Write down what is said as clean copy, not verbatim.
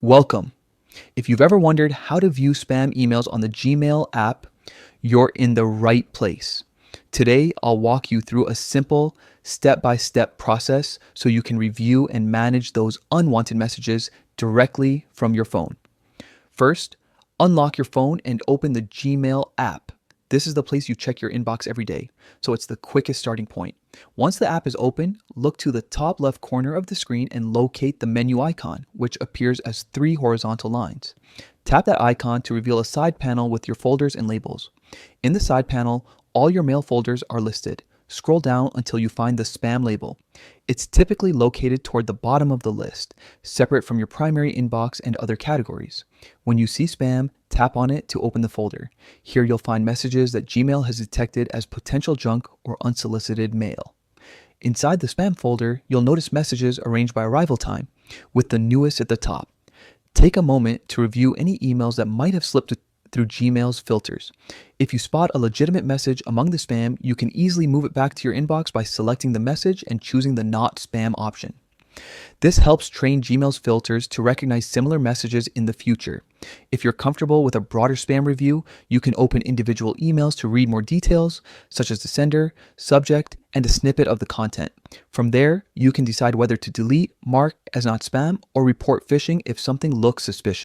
Welcome. If you've ever wondered how to view spam emails on the Gmail app, you're in the right place. Today, I'll walk you through a simple step-by-step process so you can review and manage those unwanted messages directly from your phone. First, unlock your phone and open the Gmail app. This is the place you check your inbox every day, so it's the quickest starting point. Once the app is open, look to the top left corner of the screen and locate the menu icon, which appears as 3 horizontal lines. Tap that icon to reveal a side panel with your folders and labels. In the side panel, all your mail folders are listed. Scroll down until you find the spam label. It's typically located toward the bottom of the list, separate from your primary inbox and other categories. When you see spam, tap on it to open the folder. Here you'll find messages that Gmail has detected as potential junk or unsolicited mail. Inside the spam folder, you'll notice messages arranged by arrival time, with the newest at the top. Take a moment to review any emails that might have slipped through Gmail's filters. If you spot a legitimate message among the spam, you can easily move it back to your inbox by selecting the message and choosing the Not Spam option. This helps train Gmail's filters to recognize similar messages in the future. If you're comfortable with a broader spam review, you can open individual emails to read more details, such as the sender, subject, and a snippet of the content. From there, you can decide whether to delete, mark as not spam, or report phishing if something looks suspicious.